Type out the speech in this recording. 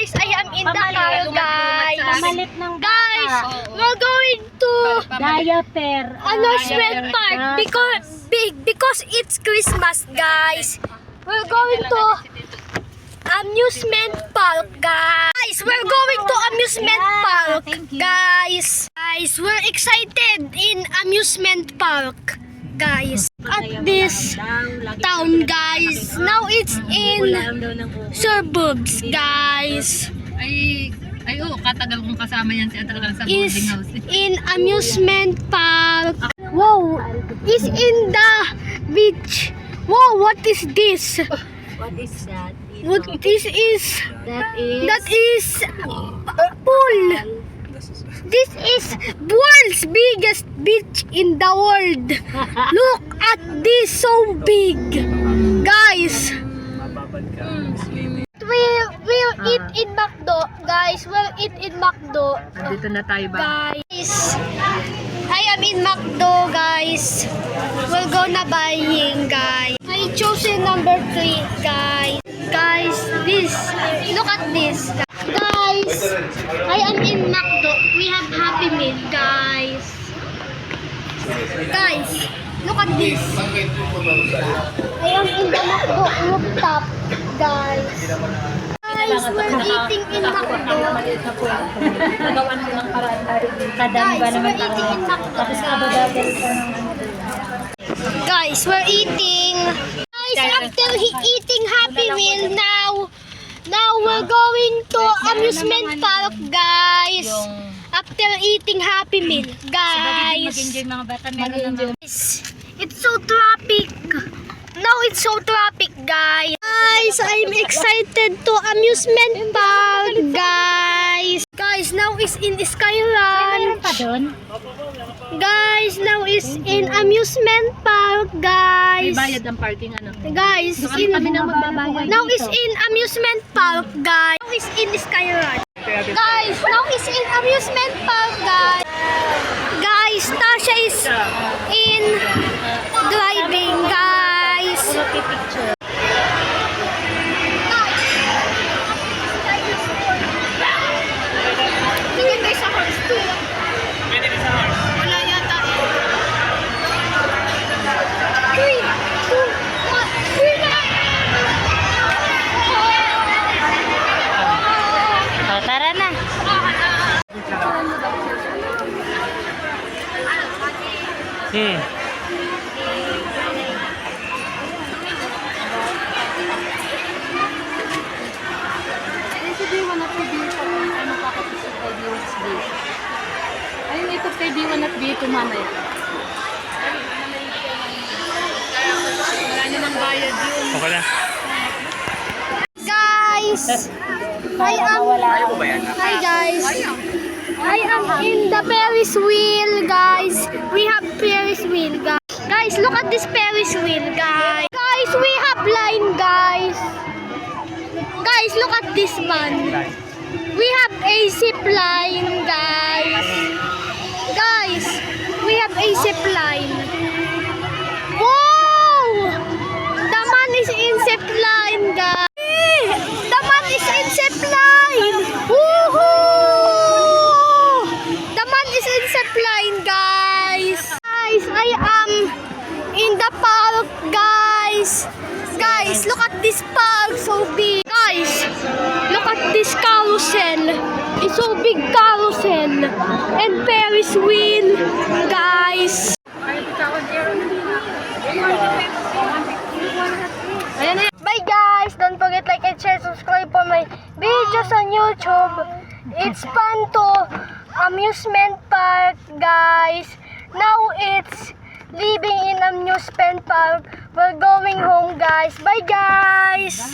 Guys, I am in the car, guys. Pamalit ng bata. Guys, we're going to Diaper. amusement park because it's Christmas, guys. We're going to amusement park, guys. We're going to amusement park, guys. Guys, we're excited in amusement park, guys. At this town, guys. Now it's in suburbs, guys. Ay, oo, katagal kong kasama yan si Atal sa Is boarding house. in amusement park. Wow, is in the beach. Wow, what is this? What is that? What this is? That is That is pool. This is world's biggest beach in the world. Look at this, so big, guys. We'll eat in McDo, guys. We'll eat in McDo, Dito na tayo ba? guys. I am in McDo, guys. We're gonna buying, guys. I chosen number 3, guys. Guys, this. Look at this, guys. I am in McDo. We have Happy Meal, guys. Guys, look at this. I am in the McDo rooftop, guys. Guys, we're eating in McDo. nagawan mo ng paraan. Kadami ba Guys, naman we're eating in McDo, Tapos guys. kababagay ko ng Guys, we're eating. Guys, after eating Happy Meal now we're going to amusement park, guys. After eating Happy Meal, guys. mag-enjoy mga bata. Meron naman. It's so traffic. Now it's so traffic, guys. Guys, I'm excited to amusement park, guys. Guys, now is in Skyline. Meron pa doon? Guys, now is in amusement park, May guys. bayad ang parking ano. Guys, in, Kami na magbabayad now is dito. in amusement park, guys. Now is in Skyline. Guys, now is in amusement park, guys. Guys, Tasha is in driving, guys. Picture. Tingin guys sa horse too. Wala yata eh. 3, 2, 1, 3 na! Oh, tara na. B1 at B2 ano kakapis sa B1 ayun ito kay B1 at B2 manay wala namang bayad yun Okay na. Guys, hi guys. I am in the Ferris wheel, guys. We have Ferris wheel, guys. Guys, look at this Ferris wheel, guys. Guys, we have line, guys. Guys, look at this one. We have a zip line, guys. Guys, we have a zip line. Wow! The man is in zip line, guys. The man is in zip line. Woohoo! The man is in zip line, guys. Guys, I am in the park, guys. Guys, look at this park, so big. Guys, look at this carousel. It's so big carousel. And Ferris wheel, guys. Bye guys! Don't forget like and share, subscribe for my videos on YouTube. It's fun to amusement park, guys. Now it's living in amusement park. We're going home, guys. Bye guys!